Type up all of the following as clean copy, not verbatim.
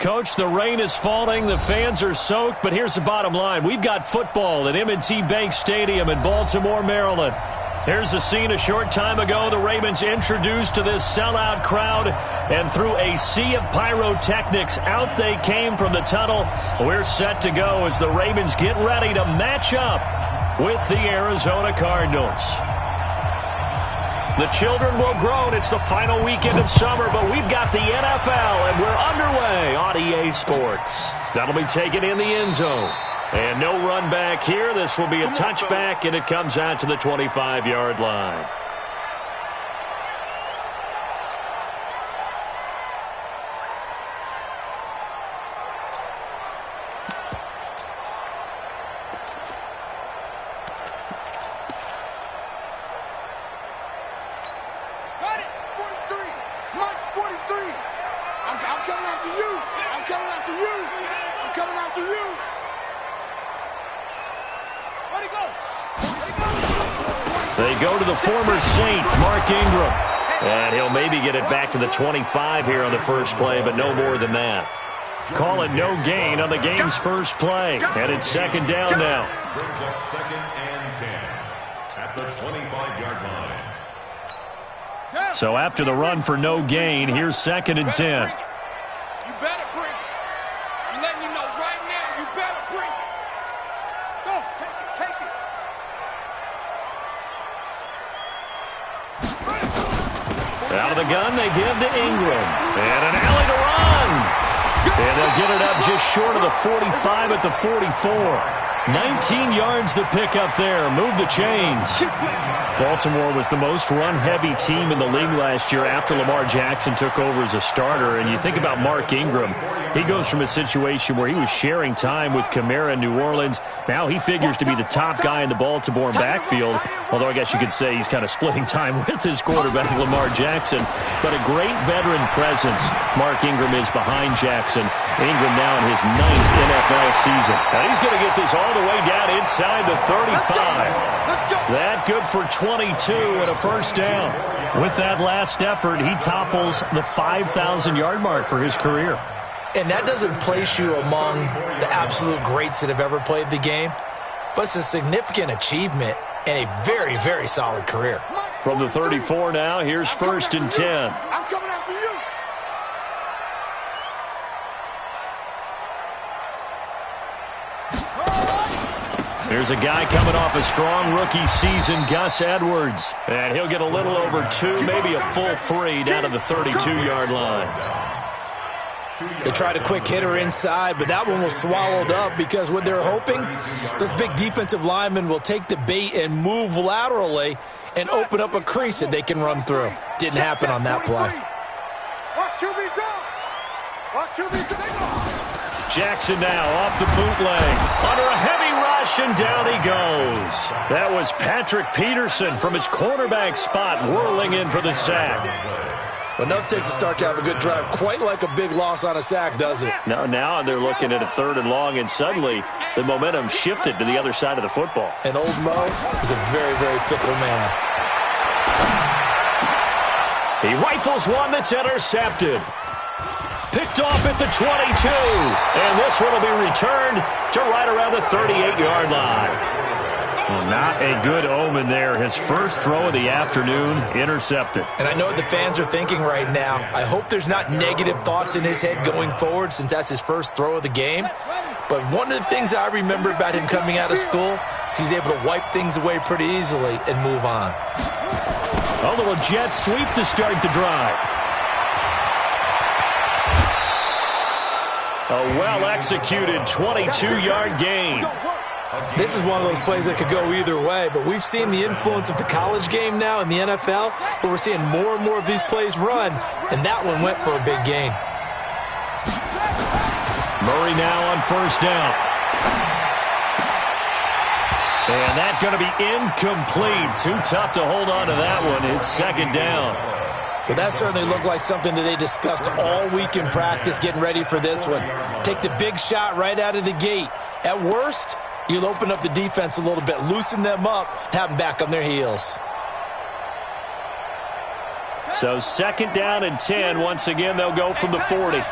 Coach, the rain is falling, the fans are soaked, but here's the bottom line. We've got football at M&T Bank Stadium in Baltimore, Maryland. Here's the scene a short time ago. The Ravens introduced to this sellout crowd, and through a sea of pyrotechnics, out they came from the tunnel. We're set to go as the Ravens get ready to match up with the Arizona Cardinals. The children will groan. It's the final weekend of summer, but we've got the NFL, and we're underway on EA Sports. That'll be taken in the end zone. And no run back here. This will be a touchback, and it comes out to the 25-yard line. They go to the former Saint, Mark Ingram. And he'll maybe get it back to the 25 here on the first play, but no more than that. Call it no gain on the game's first play. And it's second down now. Brings up second and 10 at the 25-yard line. So after the run for no gain, here's second and 10. You better bring it. I'm letting you know right now, you better bring it. Go, take it. Out of the gun, they give to Ingram. And an alley to run. And they'll get it up just short of the 45 at the 44. 19 yards to pick up there. Move the chains. Baltimore was the most run-heavy team in the league last year after Lamar Jackson took over as a starter. And you think about Mark Ingram. He goes from a situation where he was sharing time with Kamara in New Orleans. Now he figures to be the top guy in the Baltimore backfield. Although I guess you could say he's kind of splitting time with his quarterback, Lamar Jackson. But a great veteran presence. Mark Ingram is behind Jackson. Ingram now in his 9th NFL season. And he's going to get this all the way down inside the 35. That good for 22 and a first down. With that last effort, he topples the 5,000-yard mark for his career. And that doesn't place you among the absolute greats that have ever played the game, but it's a significant achievement and a very, very solid career. From the 34 now, here's first and 10. I'm coming after you. Here's a guy coming off a strong rookie season, Gus Edwards. And he'll get a little over 2, maybe a full 3 down to the 32-yard line. They tried a quick hitter inside, but that one was swallowed up because what they're hoping, this big defensive lineman will take the bait and move laterally and open up a crease that they can run through. Didn't happen on that play. Jackson now off the bootleg. Under a heavy rush, and down he goes. That was Patrick Peterson from his cornerback spot whirling in for the sack. Well, enough takes a start to have a good drive. Quite like a big loss on a sack, does it? Now they're looking at a 3rd and long, and suddenly the momentum shifted to the other side of the football. And old Mo is a very, very fickle man. He rifles one that's intercepted. Picked off at the 22. And this one will be returned to right around the 38-yard line. Well, not a good omen there. His first throw of the afternoon intercepted. And I know what the fans are thinking right now. I hope there's not negative thoughts in his head going forward since that's his first throw of the game. But one of the things I remember about him coming out of school is he's able to wipe things away pretty easily and move on. A little jet sweep to start the drive. A well-executed 22-yard gain. This is one of those plays that could go either way, but we've seen the influence of the college game now in the NFL, where we're seeing more and more of these plays run, and that one went for a big gain. Murray now on first down. And that's going to be incomplete. Too tough to hold on to that one. It's second down. Well, that certainly looked like something that they discussed all week in practice getting ready for this one. Take the big shot right out of the gate. At worst, you'll open up the defense a little bit, loosen them up, have them back on their heels. So second down and 10. Once again, they'll go from the 40.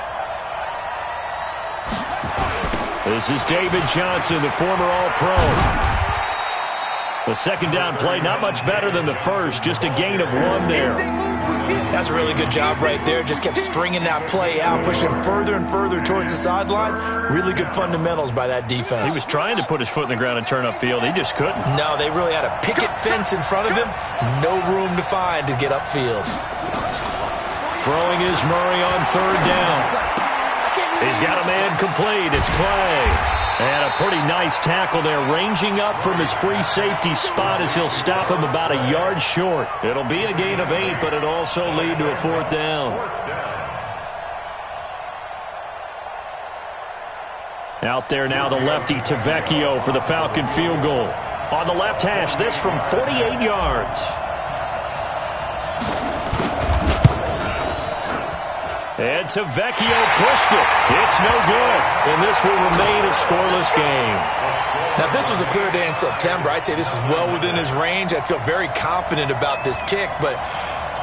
This is David Johnson, the former All-Pro. The second down play, not much better than the first, just a gain of 1 there. That's a really good job right there. Just kept stringing that play out, pushing further and further towards the sideline. Really good fundamentals by that defense. He was trying to put his foot in the ground and turn upfield. He just couldn't. No, they really had a picket fence in front of him. No room to find to get upfield. Throwing is Murray on 3rd down. He's got a man complete. It's Clay. And a pretty nice tackle there, ranging up from his free safety spot as he'll stop him about a yard short. It'll be a gain of 8, but it'll also lead to a 4th down. Out there now, the lefty Tavecchio for the Falcon field goal. On the left hash, this from 48 yards. And Tavecchio pushed it. It's no good. And this will remain a scoreless game. Now, if this was a clear day in September, I'd say this is well within his range. I'd feel very confident about this kick, but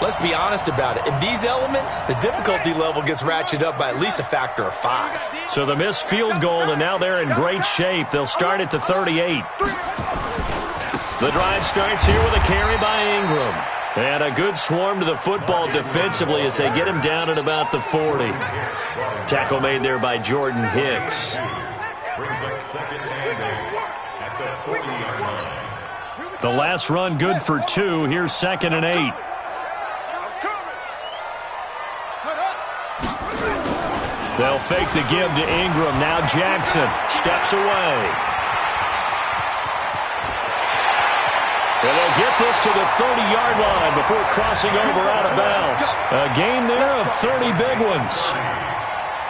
let's be honest about it. In these elements, the difficulty level gets ratcheted up by at least a factor of 5. So the missed field goal, and now they're in great shape. They'll start at the 38. The drive starts here with a carry by Ingram. And a good swarm to the football defensively as they get him down at about the 40. Tackle made there by Jordan Hicks. The last run good for 2. Here's 2nd and 8. They'll fake the give to Ingram. Now Jackson steps away. And they'll get this to the 30-yard line before crossing over out of bounds. A gain there of 30 big ones.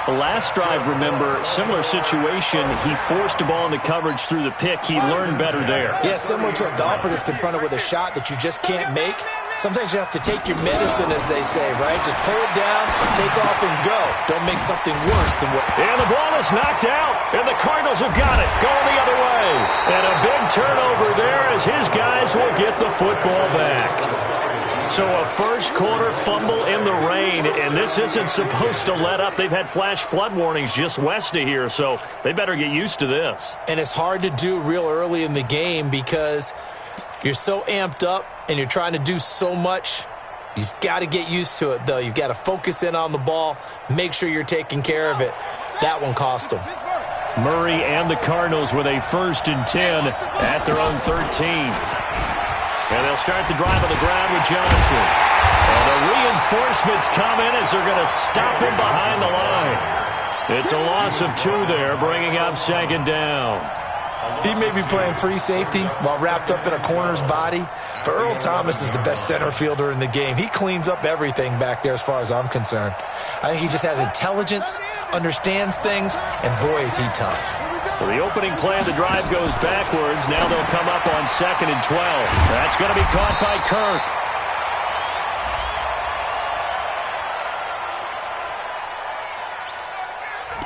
The last drive, remember, similar situation. He forced a ball into coverage through the pick. He learned better there. Yeah, similar to a golfer that's confronted with a shot that you just can't make. Sometimes you have to take your medicine, as they say, right? Just pull it down, take off, and go. Don't make something worse than what... And the ball is knocked out, and the Cardinals have got it, going the other way. And a big turnover there as his guys will get the football back. So a first-quarter fumble in the rain, and this isn't supposed to let up. They've had flash flood warnings just west of here, so they better get used to this. And it's hard to do real early in the game because you're so amped up and you're trying to do so much. You've got to get used to it, though. You've got to focus in on the ball, make sure you're taking care of it. That one cost them. Murray and the Cardinals with a 1st and 10 at their own 13. And they'll start the drive on the ground with Johnson. And the reinforcements come in as they're going to stop him behind the line. It's a loss of 2 there, bringing up 2nd down. He may be playing free safety while wrapped up in a corner's body, but Earl Thomas is the best center fielder in the game. He cleans up everything back there as far as I'm concerned. I think he just has intelligence, understands things, and boy, is he tough. So the opening play of the drive goes backwards. Now they'll come up on 2nd and 12. That's going to be caught by Kirk.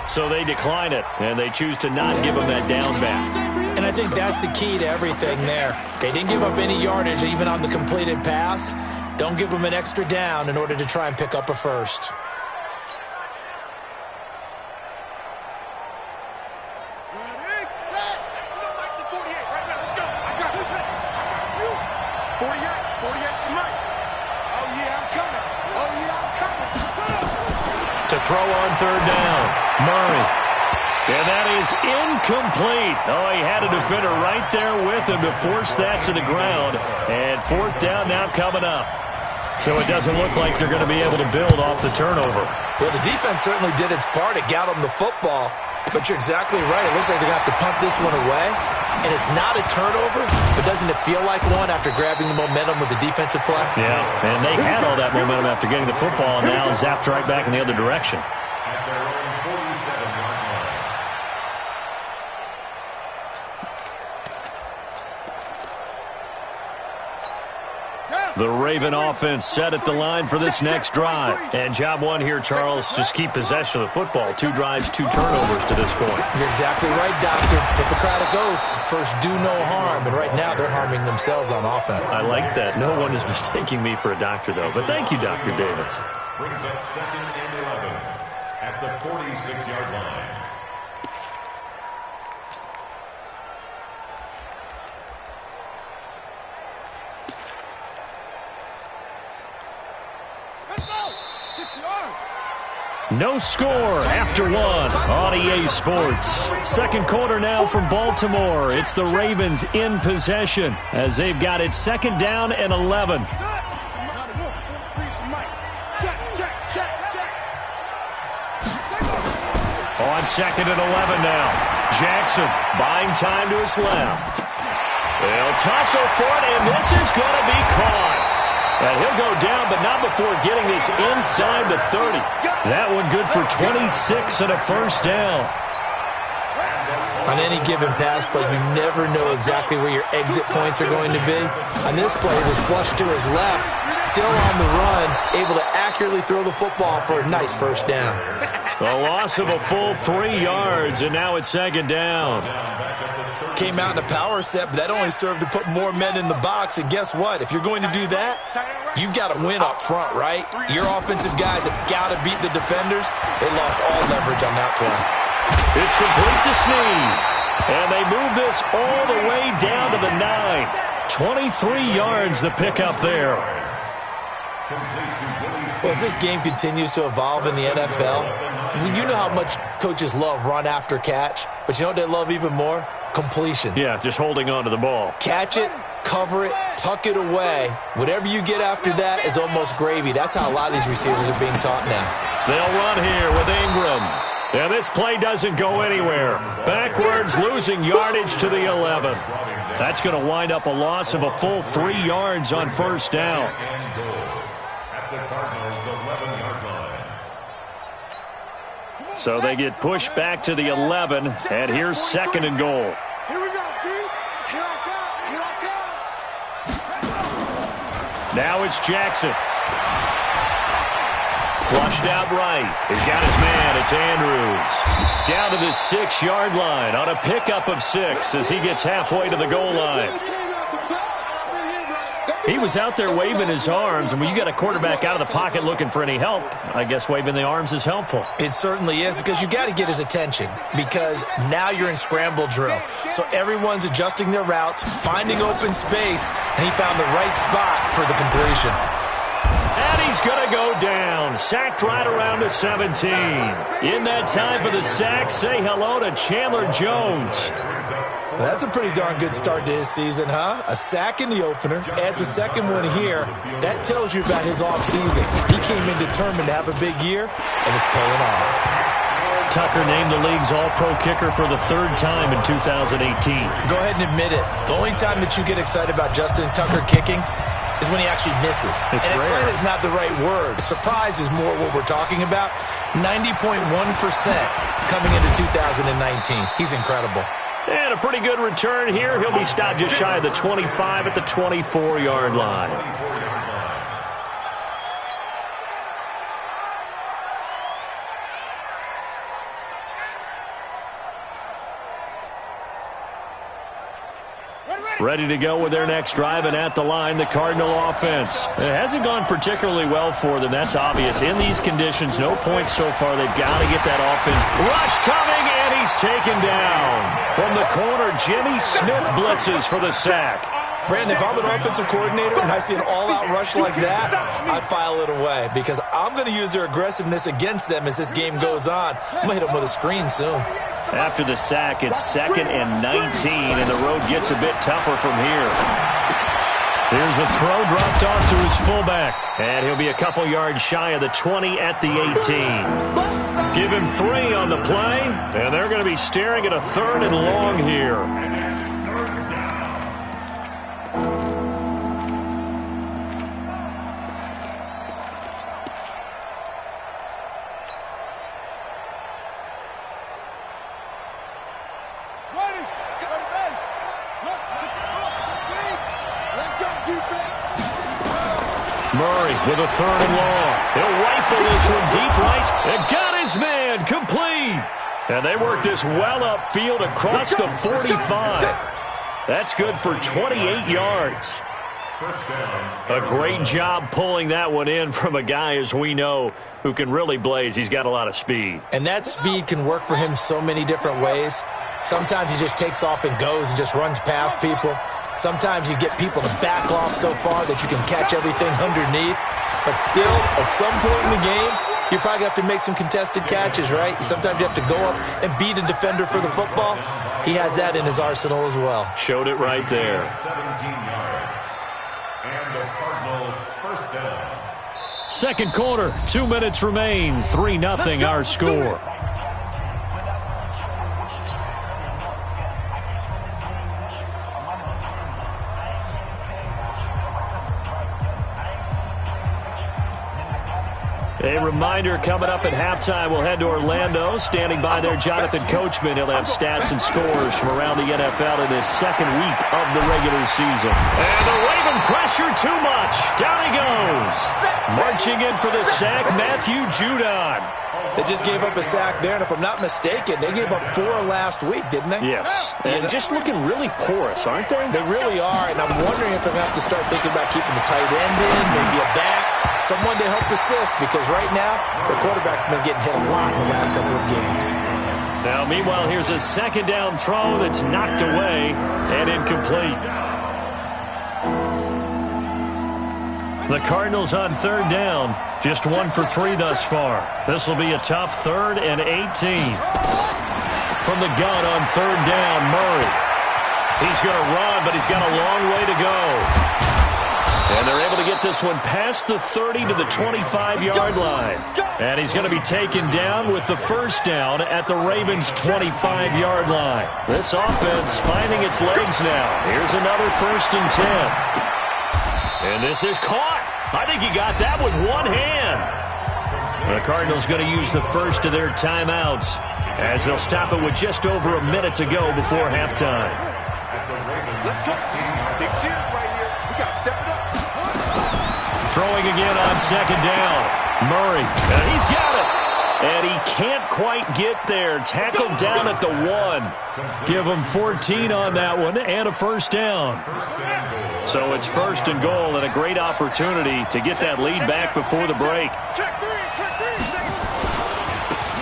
So they decline it, and they choose to not give him that down back. And I think that's the key to everything there. They didn't give up any yardage even on the completed pass. Don't give them an extra down in order to try and pick up a 1st. To throw on 3rd down, Murray. And that is incomplete. Oh, he had a defender right there with him to force that to the ground. And 4th down now coming up. So it doesn't look like they're going to be able to build off the turnover. Well, the defense certainly did its part. It got them the football. But you're exactly right. It looks like they're going to have to punt this one away. And it's not a turnover, but doesn't it feel like one after grabbing the momentum with the defensive play? Yeah, and they had all that momentum after getting the football and now zapped right back in the other direction. At their own 47-yard line. The Raven offense set at the line for this next drive. And job 1 here, Charles, just keep possession of the football. 2 drives, 2 turnovers to this point. You're exactly right, Doctor. Hippocratic oath. First, do no harm. And right now, they're harming themselves on offense. I like that. No one is mistaking me for a doctor, though. But thank you, Dr. Davis. Brings up 2nd and 11 at the 46-yard line. No score after one on EA Sports. Second quarter now from Baltimore. It's the Ravens in possession as they've got it second down and 11. On second and 11 now. Jackson buying time to his left. They'll tussle for it, and this is going to be caught. And he'll go down, but not before getting this inside the 30. That one good for 26 and a first down. On any given pass play, you never know exactly where your exit points are going to be. On this play, it was flushed to his left, still on the run, able to accurately throw the football for a nice first down. A loss of a full 3 yards, and now it's second down. Came out in a power set, but that only served to put more men in the box. And guess what? If you're going to do that, you've got to win up front, right? Your offensive guys have got to beat the defenders. They lost all leverage on that play. It's complete to Snead. And they move this all the way down to the 9. 23 yards the pickup there. Well, as this game continues to evolve in the NFL, you know how much coaches love run after catch, but you know what they love even more? Completions. Yeah, just holding on to the ball. Catch it, cover it, tuck it away. Whatever you get after that is almost gravy. That's how a lot of these receivers are being taught now. They'll run here with Ingram. And this play doesn't go anywhere. Backwards, losing yardage to the 11. That's going to wind up a loss of a full 3 yards on first down. So they get pushed back to the 11, and here's second and goal. Here we go, D. Here I come. Now it's Jackson. Flushed out right. He's got his man. It's Andrews. Down to the 6-yard line on a pickup of 6 as he gets halfway to the goal line. He was out there waving his arms, and when you got a quarterback out of the pocket looking for any help, I guess waving the arms is helpful. It certainly is, because you got to get his attention, because now you're in scramble drill. So everyone's adjusting their routes, finding open space, and he found the right spot for the completion. And he's going to go down. Sacked right around the 17. In that time for the sack, say hello to Chandler Jones. Well, that's a pretty darn good start to his season, huh? A sack in the opener, adds a second one here. That tells you about his offseason. He came in determined to have a big year, and it's paying off. Tucker named the league's all-pro kicker for the 3rd time in 2018. Go ahead and admit it. The only time that you get excited about Justin Tucker kicking is when he actually misses. It's and rare. excited is not the right word. Surprise is more what we're talking about. 90.1% coming into 2019. He's incredible. And a pretty good return here. He'll be stopped just shy of the 25 at the 24-yard line. Ready to go with their next drive, and at the line, the Cardinal offense. It hasn't gone particularly well for them. That's obvious. In these conditions, no points so far. They've got to get that offense. Rush coming, and he's taken down. From the corner, Jimmy Smith blitzes for the sack. Brandon, if I'm an offensive coordinator and I see an all-out rush like that, I file it away, because I'm going to use their aggressiveness against them as this game goes on. I'm going to hit them with a screen soon. After the sack, it's 2nd and 19, and the road gets a bit tougher from here. Here's a throw dropped off to his fullback, and he'll be a couple yards shy of the 20 at the 18. Give him 3 on the play, and they're going to be staring at a 3rd and long here. Murray with a 3rd and long. He'll rifle this from deep right and got his man complete. And they work this well upfield across the 45. That's good for 28 yards. A great job pulling that one in from a guy, as we know, who can really blaze. He's got a lot of speed. And that speed can work for him so many different ways. Sometimes he just takes off and goes and just runs past people. Sometimes you get people to back off so far that you can catch everything underneath. But still, at some point in the game, you probably have to make some contested catches, right? Sometimes you have to go up and beat a defender for the football. He has that in his arsenal as well. Showed it right there. 17 yards. And the Cardinal first down. Second quarter, 2 minutes remain. 3-0 our score. A reminder, coming up at halftime, we'll head to Orlando. Standing by there, Jonathan Coachman. He'll have stats and scores from around the NFL in his second week of the regular season. And the Raven pressure too much. Down he goes. Marching in for the sack, Matthew Judon. They just gave up a sack there, and if I'm not mistaken, they gave up 4 last week, didn't they? Yes. And just looking really porous, aren't they? They really are, and I'm wondering if I'm going to have to start thinking about keeping the tight end in, maybe a back, someone to help assist, because right now, the quarterback's been getting hit a lot in the last couple of games. Now, meanwhile, here's a second down throw that's knocked away and incomplete. The Cardinals on third down, just 1 for 3 thus far. This will be a tough 3rd and 18. From the gun on third down, Murray. He's going to run, but he's got a long way to go. And they're able to get this one past the 30 to the 25-yard line. And he's going to be taken down with the first down at the Ravens' 25-yard line. This offense finding its legs now. Here's another 1st and 10. And this is caught. I think he got that with one hand. The Cardinals going to use the first of their timeouts as they'll stop it with just over a minute to go before halftime. Let's go. Big series right here. We got to step it up. Throwing again on second down. Murray. And he's got it. And he can't quite get there. Tackled down at the 1. Give him 14 on that one and a first down. So it's 1st and goal and a great opportunity to get that lead back before the break.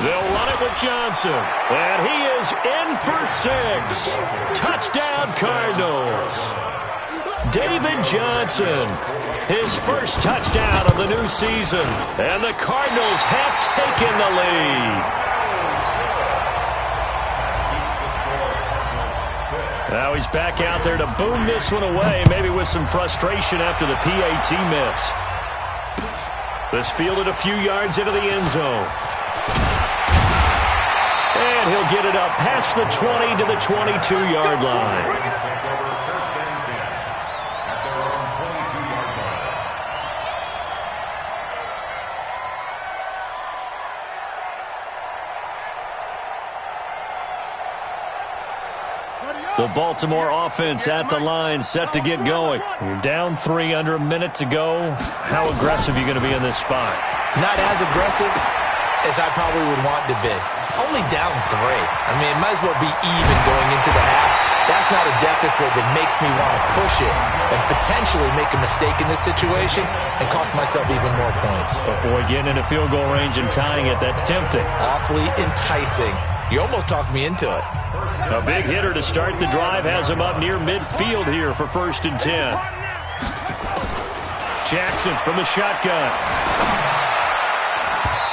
They'll run it with Johnson. And he is in for 6. Touchdown, Cardinals. David Johnson, his first touchdown of the new season. And the Cardinals have taken the lead. Now he's back out there to boom this one away, maybe with some frustration after the PAT miss. This fielded a few yards into the end zone. And he'll get it up past the 20 to the 22-yard line. The Baltimore offense at the line, set to get going. You're down 3, under a minute to go. How aggressive are you going to be in this spot? Not as aggressive as I probably would want to be. Only down 3. I mean, it might as well be even going into the half. That's not a deficit that makes me want to push it and potentially make a mistake in this situation and cost myself even more points. But boy, getting into field goal range and tying it, that's tempting. Awfully enticing. You almost talked me into it. A big hitter to start the drive has him up near midfield here for 1st and 10. Jackson from the shotgun.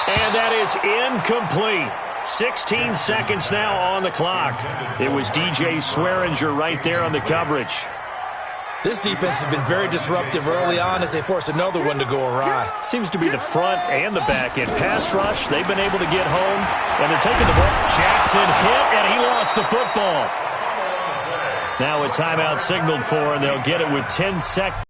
And that is incomplete. 16 seconds now on the clock. It was DJ Swearinger right there on the coverage. This defense has been very disruptive early on as they force another one to go awry. Seems to be the front and the back end. Pass rush, they've been able to get home, and they're taking the ball. Jackson hit, and he lost the football. Now a timeout signaled for, and they'll get it with 10 seconds.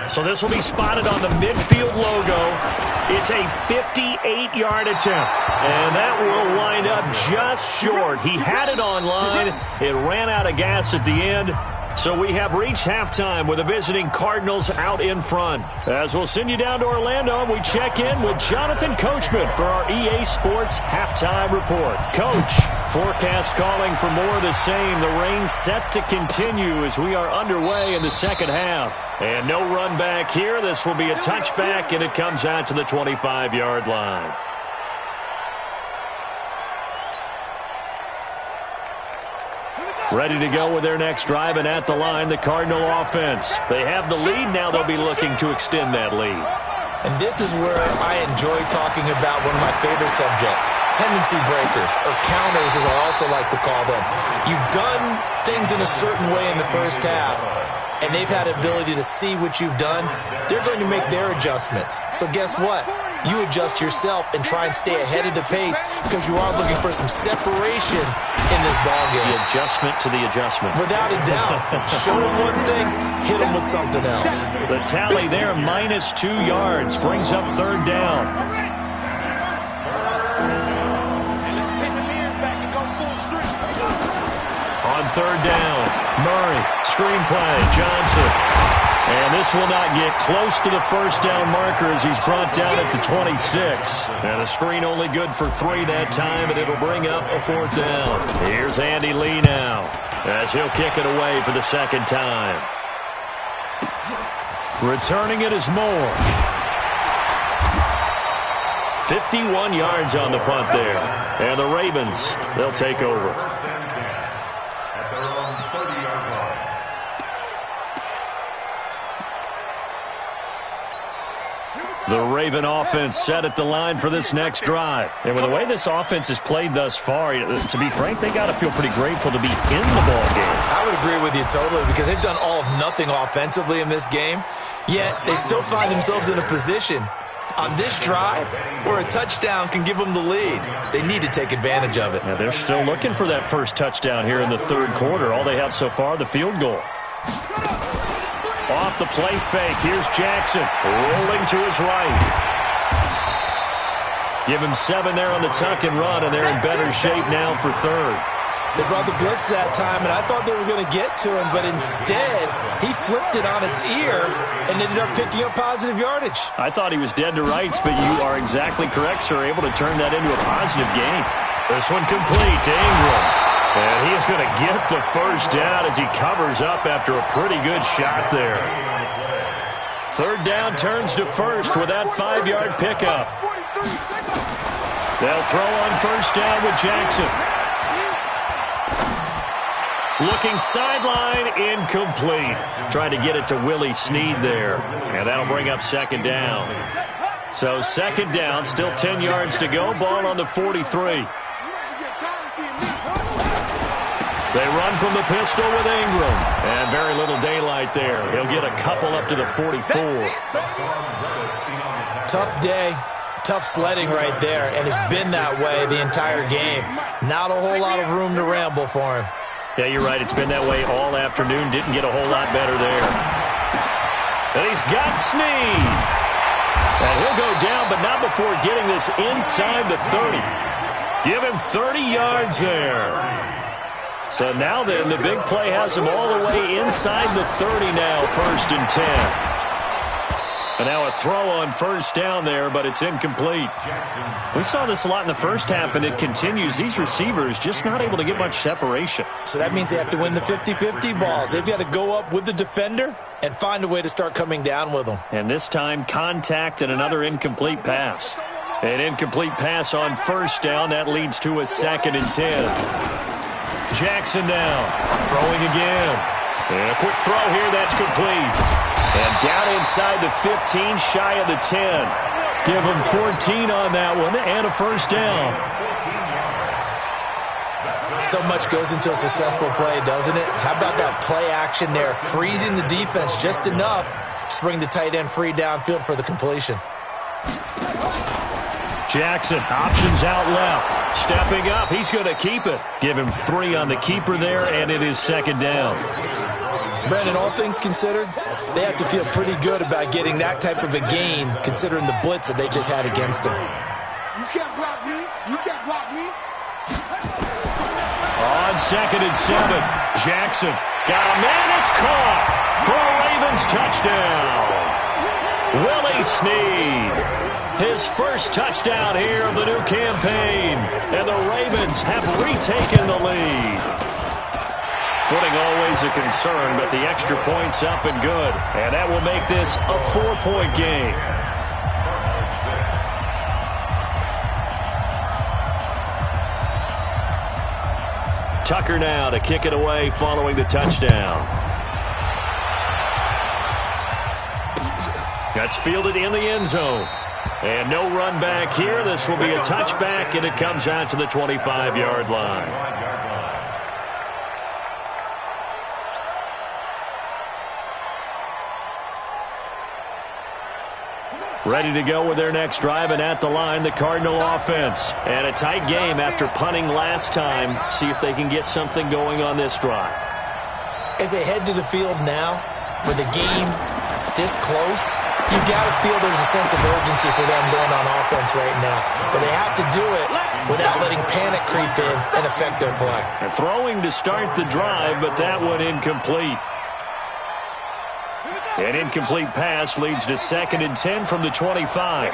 So this will be spotted on the midfield logo. It's a 58-yard attempt. And that will wind up just short. He had it on line. It ran out of gas at the end. So we have reached halftime with the visiting Cardinals out in front. As we'll send you down to Orlando, and we check in with Jonathan Coachman for our EA Sports Halftime Report. Coach, forecast calling for more of the same. The rain set to continue as we are underway in the second half. And no run back here. This will be a touchback, and it comes out to the 25-yard line. Ready to go with their next drive, and at the line, the Cardinal offense. They have the lead. Now they'll be looking to extend that lead. And this is where I enjoy talking about one of my favorite subjects, tendency breakers, or counters as I also like to call them. You've done things in a certain way in the first half, and they've had the ability to see what you've done. They're going to make their adjustments. So guess what? You adjust yourself and try and stay ahead of the pace because you are looking for some separation in this ballgame. The adjustment to the adjustment. Without a doubt. Show them one thing, hit them with something else. The tally there, -2 yards, brings up third down. On third down, Murray, screen play, Johnson. And this will not get close to the first down marker as he's brought down at the 26. And a screen only good for 3 that time, and it'll bring up a fourth down. Here's Andy Lee now as he'll kick it away for the second time. Returning it is Moore. 51 yards on the punt there. And the Ravens, they'll take over. The Raven offense set at the line for this next drive. And with the way this offense has played thus far, to be frank, they got to feel pretty grateful to be in the ball game. I would agree with you totally because they've done all of nothing offensively in this game, yet they still find themselves in a position on this drive where a touchdown can give them the lead. They need to take advantage of it. Yeah, they're still looking for that first touchdown here in the third quarter. All they have so far, the field goal. Off the play fake, here's Jackson, rolling to his right. Give him 7 there on the tuck and run, and they're in better shape now for third. They brought the blitz that time, and I thought they were going to get to him, but instead, he flipped it on its ear and ended up picking up positive yardage. I thought he was dead to rights, but you are exactly correct, sir, able to turn that into a positive gain. This one complete to Ingram. And he is going to get the first down as he covers up after a pretty good shot there. Third down turns to first with that 5-yard pickup. They'll throw on first down with Jackson. Looking sideline, incomplete. Trying to get it to Willie Snead there. And that'll bring up second down. So second down, still 10 yards to go. Ball on the 43. They run from the pistol with Ingram. And very little daylight there. He'll get a couple up to the 44. Tough day. Tough sledding right there. And it's been that way the entire game. Not a whole lot of room to ramble for him. Yeah, you're right. It's been that way all afternoon. Didn't get a whole lot better there. And he's got Snead. And he'll go down, but not before getting this inside the 30. Give him 30 yards there. So now then, the big play has him all the way inside the 30 now, 1st and 10. And now a throw on first down there, but it's incomplete. We saw this a lot in the first half, and it continues. These receivers just not able to get much separation. So that means they have to win the 50-50 balls. They've got to go up with the defender and find a way to start coming down with them. And this time, contact and another incomplete pass. An incomplete pass on first down. That leads to a 2nd and 10. Jackson now, throwing again. And a quick throw here, that's complete. And down inside the 15, shy of the 10. Give him 14 on that one, and a first down. So much goes into a successful play, doesn't it? How about that play action there, freezing the defense just enough to bring the tight end free downfield for the completion. Jackson, options out left. Stepping up, he's going to keep it. Give him 3 on the keeper there, and it is second down. Brandon, all things considered, they have to feel pretty good about getting that type of a gain, considering the blitz that they just had against them. You can't block me. You can't block me. On 2nd and 7, Jackson got a man. It's caught for a Ravens touchdown. Willie Snead. His first touchdown here of the new campaign. And the Ravens have retaken the lead. Footing always a concern, but the extra point's up and good. And that will make this a 4-point game. Tucker now to kick it away following the touchdown. That's fielded in the end zone. And no run back here. This will be a touchback, and it comes out to the 25-yard line. Ready to go with their next drive, and at the line, the Cardinal offense. And a tight game after punting last time. See if they can get something going on this drive. As they head to the field now, with the game this close, you've got to feel there's a sense of urgency for them going on offense right now. But they have to do it without letting panic creep in and affect their play. And throwing to start the drive, but that one incomplete. An incomplete pass leads to 2nd and 10 from the 25.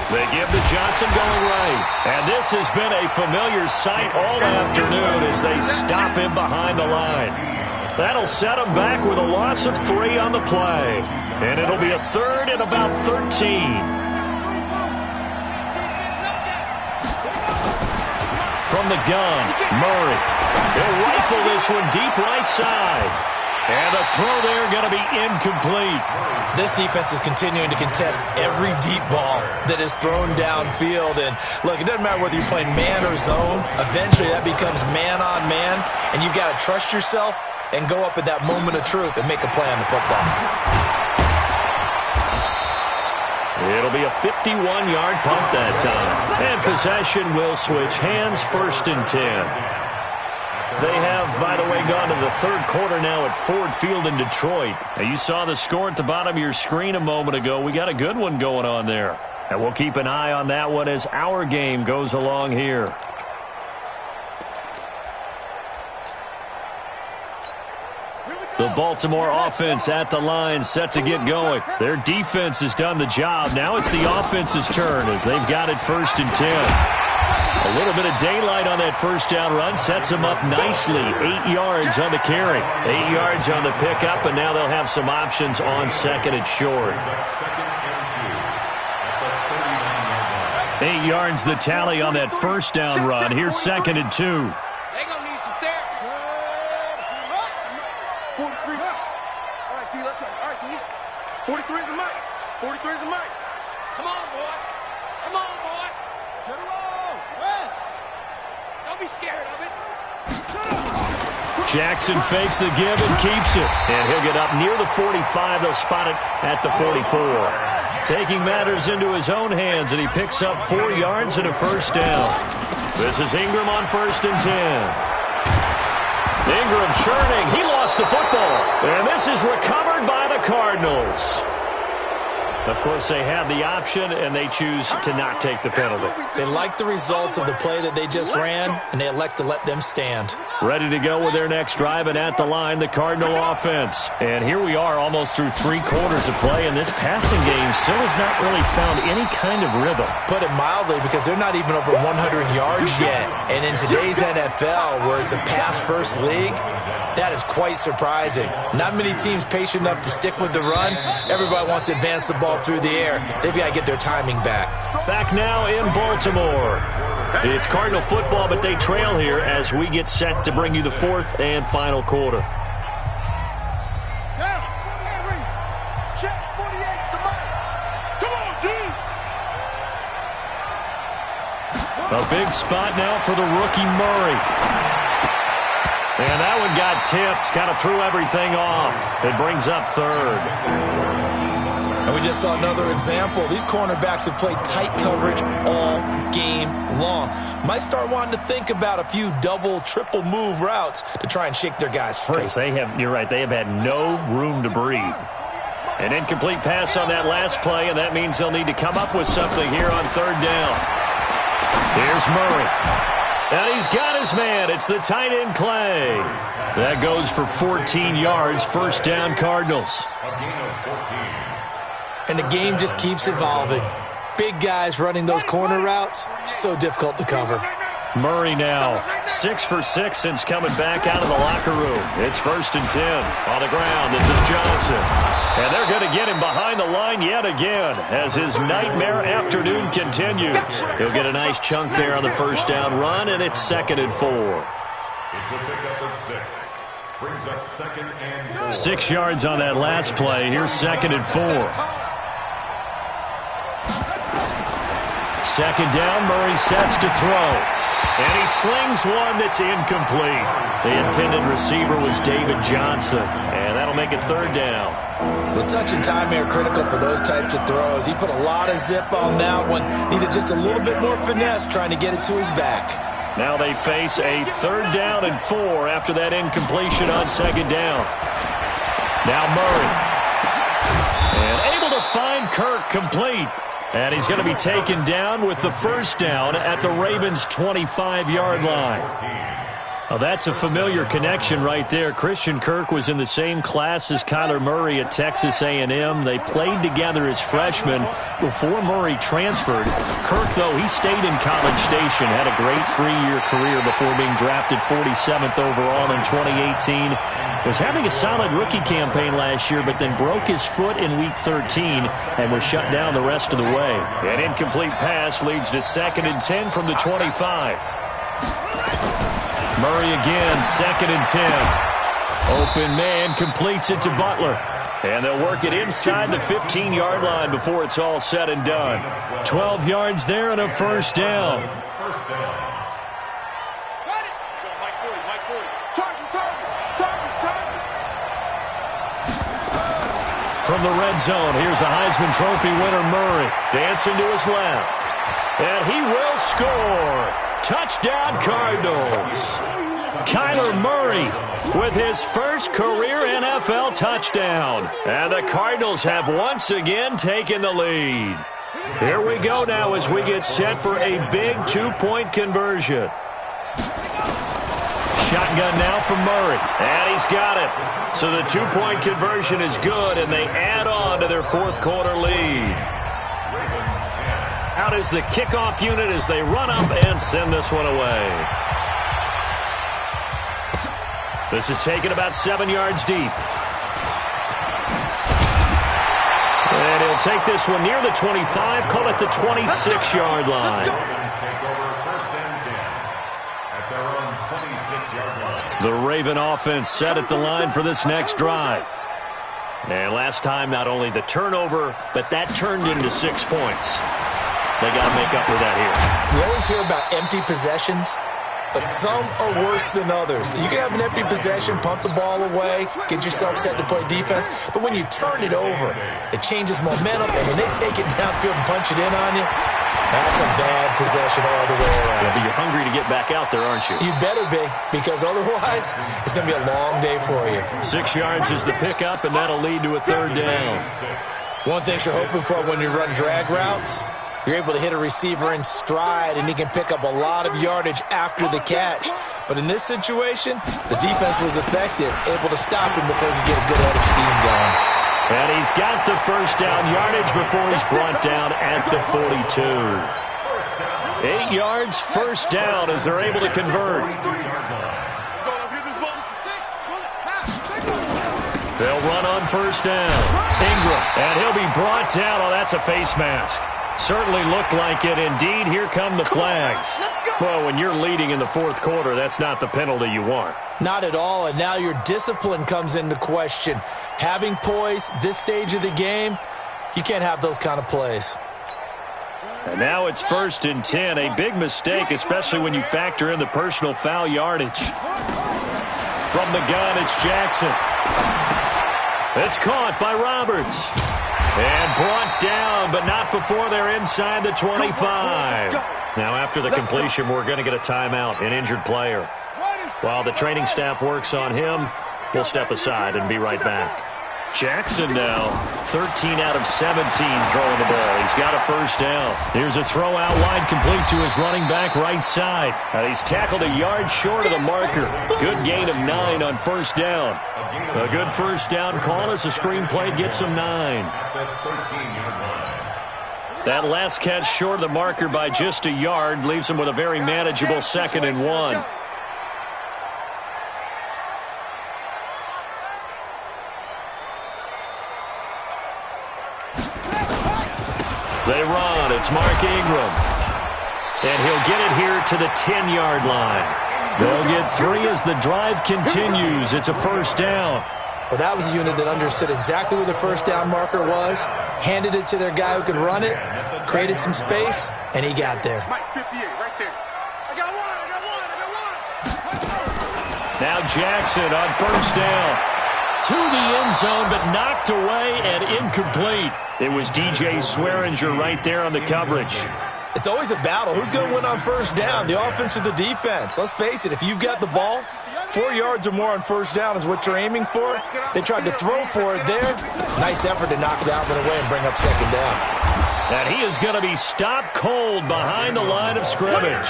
They give to Johnson going right. And this has been a familiar sight all afternoon as they stop him behind the line. That'll set him back with a loss of 3 on the play. And it'll be a 3rd and about 13. From the gun, Murray. He'll rifle this one deep right side. And the throw there going to be incomplete. This defense is continuing to contest every deep ball that is thrown downfield. And look, it doesn't matter whether you're playing man or zone. Eventually that becomes man on man. And you've got to trust yourself and go up at that moment of truth and make a play on the football. It'll be a 51-yard punt that time. And possession will switch hands, 1st and 10. They have, by the way, gone to the 3rd quarter now at Ford Field in Detroit. Now, you saw the score at the bottom of your screen a moment ago. We got a good one going on there. And we'll keep an eye on that one as our game goes along here. The Baltimore offense at the line, set to get going. Their defense has done the job. Now it's the offense's turn as they've got it 1st and 10. A little bit of daylight on that first down run sets them up nicely. 8 yards on the carry. 8 yards on the pickup, and now they'll have some options on 2nd and short. 8 yards the tally on that first down run. Here's 2nd and 2. They're going to need some therapy. 43 up. All right, T, let's go. All right, T. 43 is the mic. 43 is the mic. Come on, boy. Come on, boy. Get it on. West. Don't be scared of it. Jackson fakes the give and keeps it. And he'll get up near the 45. They'll spot it at the 44. Taking matters into his own hands, and he picks up 4 yards and a first down. This is Ingram on 1st and 10. Ingram churning. He lost the football. And this is recovered by the Cardinals. Of course, they have the option, and they choose to not take the penalty. They like the results of the play that they just ran, and they elect to let them stand. Ready to go with their next drive, and at the line, the Cardinal offense. And here we are almost through 3 quarters of play, and this passing game still has not really found any kind of rhythm. Put it mildly, because they're not even over 100 yards yet. And in today's NFL, where it's a pass-first league, that is quite surprising. Not many teams patient enough to stick with the run. Everybody wants to advance the ball through the air. They've got to get their timing back. Back now in Baltimore. It's Cardinal football, but they trail here as we get set to bring you the 4th and final quarter. A big spot now for the rookie Murray. And that one got tipped, kind of threw everything off. It brings up 3rd. And we just saw another example. These cornerbacks have played tight coverage all game long. Might start wanting to think about a few double, triple move routes to try and shake their guys free. You're right, they have had no room to breathe. An incomplete pass on that last play, and that means they'll need to come up with something here on 3rd down. Here's Murray. And he's got his man. It's the tight end Clay. That goes for 14 yards. First down, Cardinals. And the game just keeps evolving. Big guys running those corner routes, so difficult to cover. Murray now 6 for 6 since coming back out of the locker room. It's 1st and 10 on the ground. This is Johnson. And they're going to get him behind the line yet again as his nightmare afternoon continues. He'll get a nice chunk there on the first down run, and it's 2nd and 4. It's a pickup of 6. Brings up 2nd and 4. 6 yards on that last play. Here's 2nd and 4. 2nd down, Murray sets to throw. And he slings one that's incomplete. The intended receiver was David Johnson. And that'll make it 3rd down. Well, touch and time are critical for those types of throws. He put a lot of zip on that one. Needed just a little bit more finesse trying to get it to his back. Now they face a 3rd down and 4 after that incompletion on 2nd down. Now Murray. And able to find Kirk complete. And he's going to be taken down with the 1st down at the Ravens' 25-yard line. Well, that's a familiar connection right there. Christian Kirk was in the same class as Kyler Murray at Texas A&M. They played together as freshmen before Murray transferred. Kirk, though, he stayed in College Station, had a great 3-year career before being drafted 47th overall in 2018. Was having a solid rookie campaign last year, but then broke his foot in Week 13 and was shut down the rest of the way. An incomplete pass leads to 2nd and 10 from the 25. Murray again, 2nd and 10. Open man completes it to Butler. And they'll work it inside the 15-yard line before it's all said and done. 12 yards there and a 1st down. From the red zone, here's the Heisman Trophy winner Murray. Dancing to his left. And he will score. Touchdown Cardinals. Kyler Murray with his first career NFL touchdown. And the Cardinals have once again taken the lead. Here we go now as we get set for a big 2-point conversion. Shotgun now from Murray. And he's got it. So the 2-point conversion is good, and they add on to their 4th quarter lead. Out is the kickoff unit as they run up and send this one away. This is taken about 7 yards deep. And he'll take this one near the 25, call it the 26-yard line. The Raven offense set at the line for this next drive. And last time, not only the turnover, but that turned into 6 points. They got to make up for that here. We always hear about empty possessions, but some are worse than others. You can have an empty possession, punt the ball away, get yourself set to play defense, but when you turn it over, it changes momentum, and when they take it downfield and punch it in on you, that's a bad possession all the way around. Yeah, but you're hungry to get back out there, aren't you? You better be, because otherwise, it's going to be a long day for you. 6 yards is the pickup, and that'll lead to a 3rd down. One thing you're hoping for when you run drag routes, you're able to hit a receiver in stride, and he can pick up a lot of yardage after the catch. But in this situation, the defense was effective, able to stop him before he could get a good head of steam going. And he's got the 1st down yardage before he's brought down at the 42. 8 yards, 1st down as they're able to convert. They'll run on 1st down. Ingram, and he'll be brought down. Oh, that's a face mask. Certainly looked like it. Indeed, here come the flags. Well, when you're leading in the 4th quarter, that's not the penalty you want. Not at all, and now your discipline comes into question. Having poise this stage of the game, you can't have those kind of plays. And now it's 1st and 10. A big mistake, especially when you factor in the personal foul yardage. From the gun, it's Jackson. It's caught by Roberts. And brought down, but not before they're inside the 25. Now, after the completion, we're going to get a timeout, an injured player. While the training staff works on him, we'll step aside and be right back. Jackson now, 13 out of 17 throwing the ball. He's got a 1st down. Here's a throw out wide complete to his running back right side. He's tackled a yard short of the marker. Good gain of 9 on 1st down. A good 1st down call as the screen play gets him 9. That last catch short of the marker by just a yard leaves him with a very manageable 2nd and 1. They run. It's Mark Ingram. And he'll get it here to the 10-yard line. They'll get 3 as the drive continues. It's a first down. Well, that was a unit that understood exactly where the first down marker was, handed it to their guy who could run it, created some space, and he got there. Mike, 58, right there. I got one. Now Jackson on first down. To the end zone, but knocked away and incomplete. It was DJ Swearinger right there on the coverage. It's always a battle. Who's going to win on first down, the offense or the defense? Let's face it, if you've got the ball, 4 yards or more on first down is what you're aiming for. They tried to throw for it there. Nice effort to knock that one away and bring up second down. And he is going to be stopped cold behind the line of scrimmage.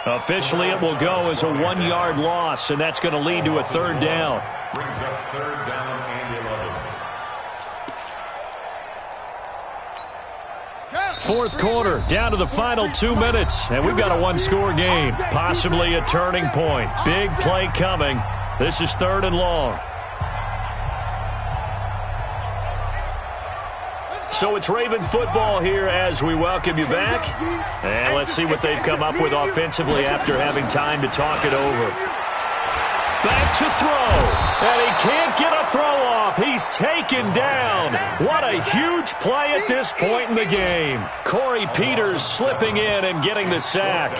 Officially, it will go as a 1-yard loss, and that's going to lead to a third down. Brings up third down and 11. Fourth quarter, down to the final 2 minutes, and we've got a one-score game, possibly a turning point. Big play coming. This is 3rd and long. So it's Raven football here as we welcome you back. And let's see what they've come up with offensively after having time to talk it over. Back to throw, and he can't get a throw off. He's taken down. What a huge play at this point in the game. Corey Peters slipping in and getting the sack.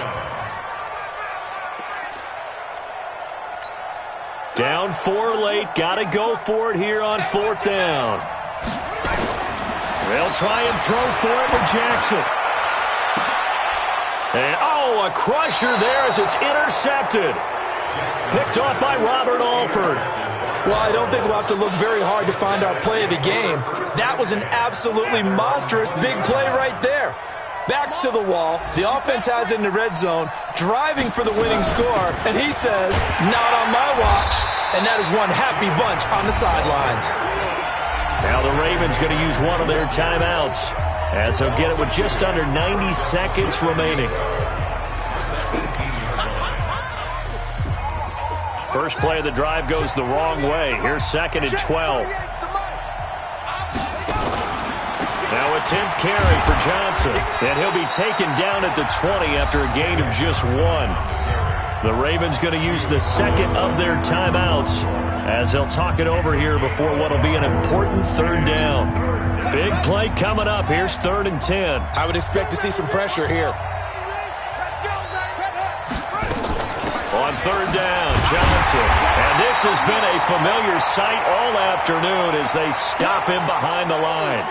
Down 4 late, got to go for it here on 4th down. They'll try and throw for it with Jackson. And, a crusher there as it's intercepted. Picked off by Robert Alford. Well, I don't think we'll have to look very hard to find our play of the game. That was an absolutely monstrous big play right there. Backs to the wall. The offense has it in the red zone, driving for the winning score, and he says, not on my watch. And that is one happy bunch on the sidelines. Now the Ravens going to use one of their timeouts as they'll get it with just under 90 seconds remaining. First play of the drive goes the wrong way. Here's 2nd and 12. Now a 10th carry for Johnson. And he'll be taken down at the 20 after a gain of just 1. The Ravens going to use the second of their timeouts as they'll talk it over here before what will be an important 3rd down. Big play coming up. Here's 3rd and 10. I would expect to see some pressure here. On 3rd down, Johnson. And this has been a familiar sight all afternoon as they stop him behind the line.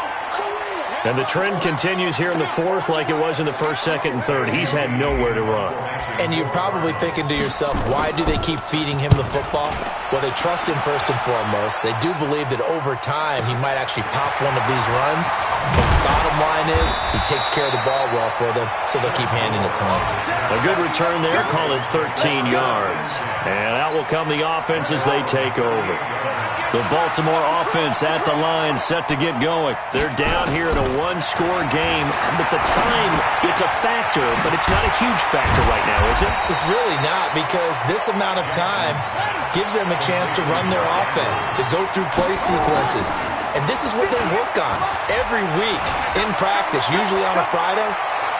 And the trend continues here in the 4th like it was in the 1st, 2nd, and 3rd. He's had nowhere to run. And you're probably thinking to yourself, why do they keep feeding him the football? Well, they trust him first and foremost. They do believe that over time he might actually pop one of these runs. But the bottom line is he takes care of the ball well for them, so they'll keep handing it to him. A good return there, call it 13 yards. And out will come the offense as they take over. The Baltimore offense at the line, set to get going. They're down here in a one-score game. But the time, it's a factor, but it's not a huge factor right now, is it? It's really not, because this amount of time gives them a chance to run their offense, to go through play sequences. And this is what they work on every week in practice, usually on a Friday.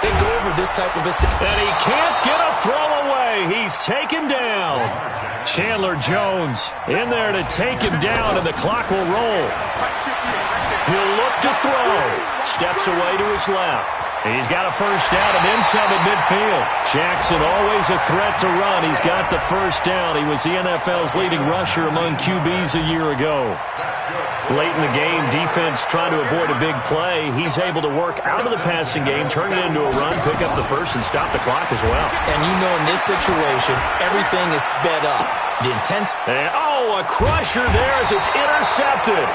They go over this type of a... And he can't get a throw away. He's taken down. Chandler Jones in there to take him down, and the clock will roll. He'll look to throw. Steps away to his left. He's got a first down and then some at midfield. Jackson always a threat to run. He's got the first down. He was the NFL's leading rusher among QBs a year ago. Late in the game, defense trying to avoid a big play. He's able to work out of the passing game, turn it into a run, pick up the first, and stop the clock as well. And you know in this situation, everything is sped up. The intensity. And, a crusher there as it's intercepted.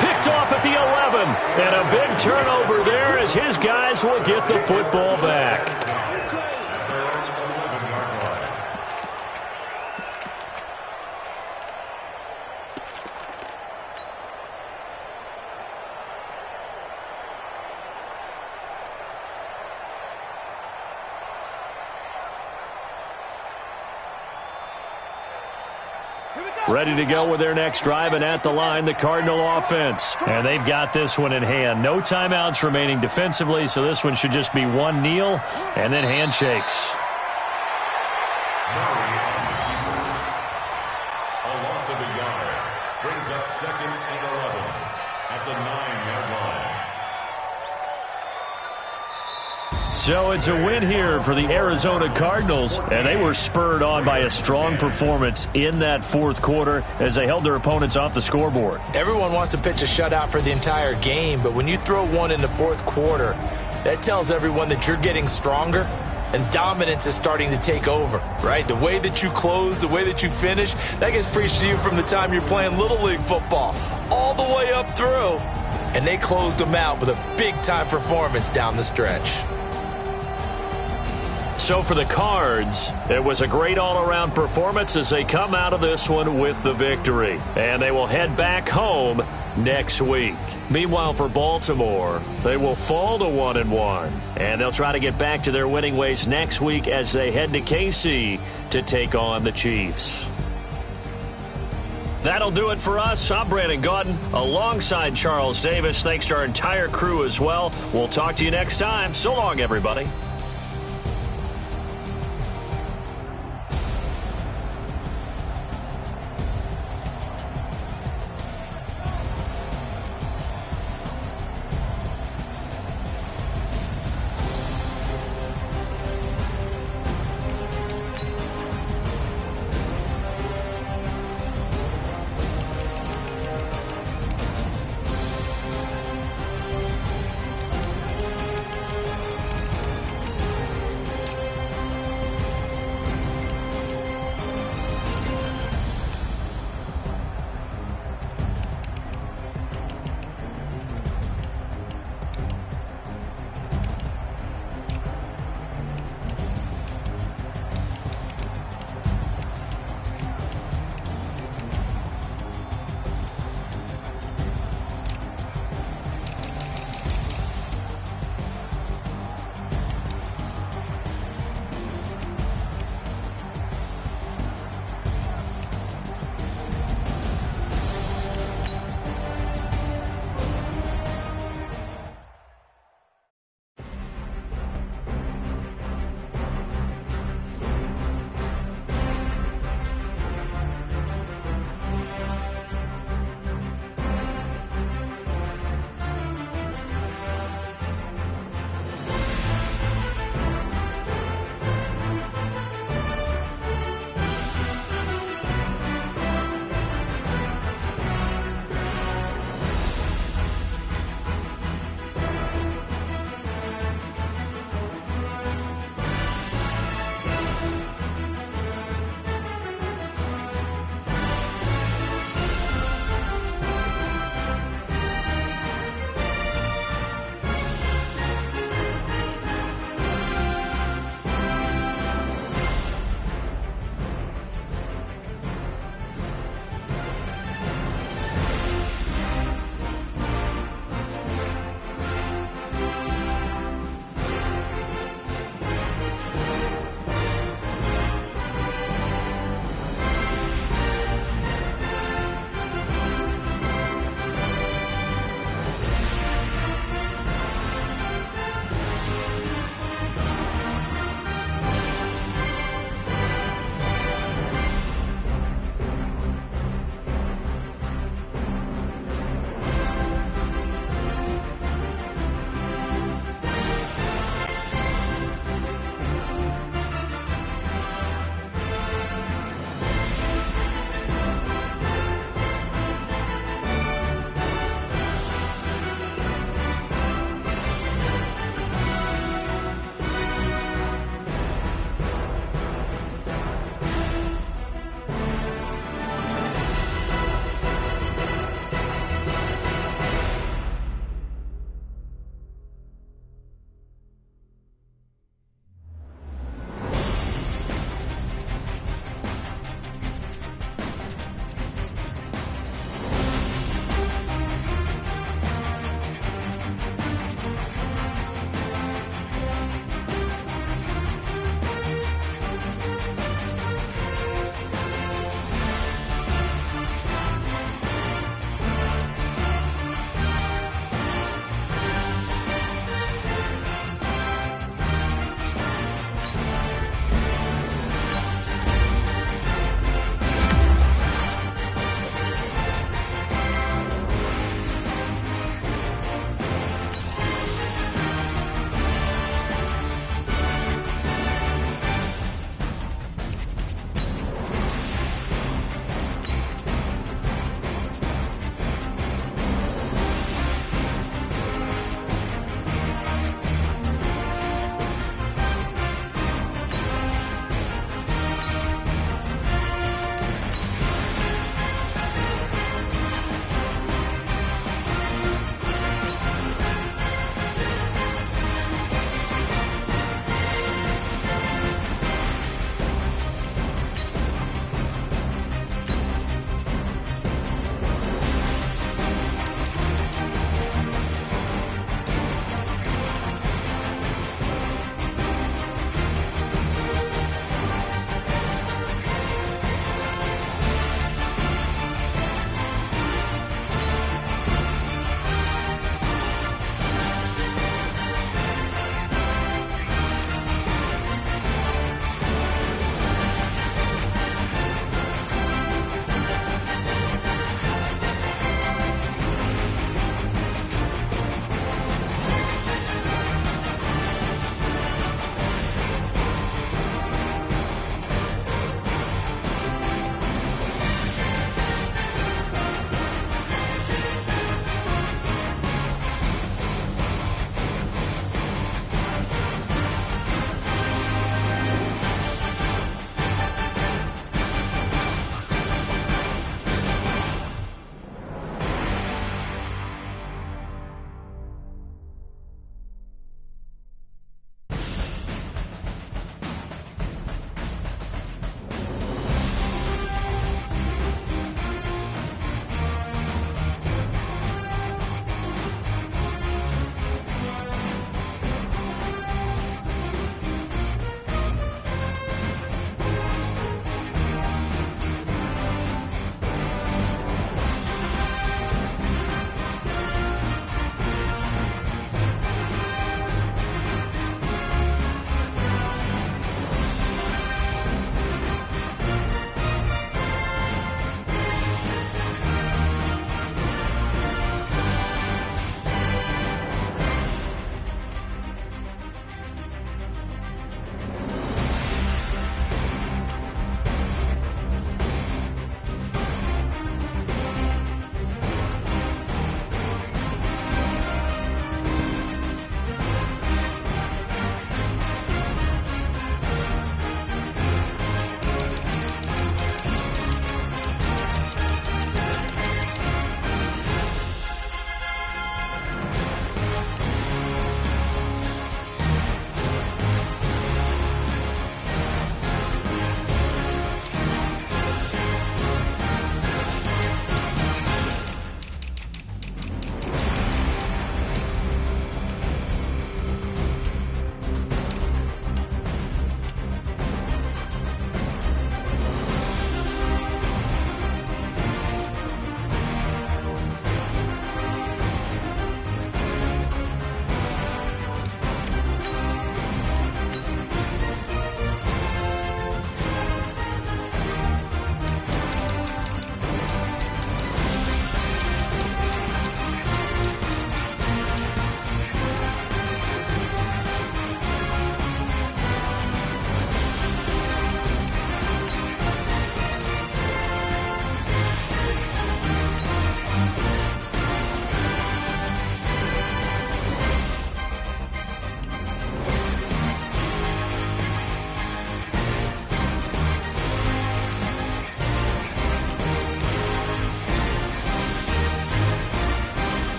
Picked off at the 11. And a big turnover there as his guys will get the football back. Ready to go with their next drive, and at the line, the Cardinal offense. And they've got this one in hand. No timeouts remaining defensively, so this one should just be one kneel and then handshakes. A loss of a yard brings up 2nd and 11 at the 9-yard line. So it's a win here for the Arizona Cardinals, and they were spurred on by a strong performance in that fourth quarter as they held their opponents off the scoreboard. Everyone wants to pitch a shutout for the entire game, but when you throw one in the fourth quarter, that tells everyone that you're getting stronger and dominance is starting to take over, right? The way that you close, the way that you finish, that gets preached to you from the time you're playing Little League football all the way up through, and they closed them out with a big-time performance down the stretch. So for the Cards, it was a great all-around performance as they come out of this one with the victory. And they will head back home next week. Meanwhile, for Baltimore, they will fall to 1-1. And they'll try to get back to their winning ways next week as they head to KC to take on the Chiefs. That'll do it for us. I'm Brandon Gaudin alongside Charles Davis. Thanks to our entire crew as well. We'll talk to you next time. So long, everybody.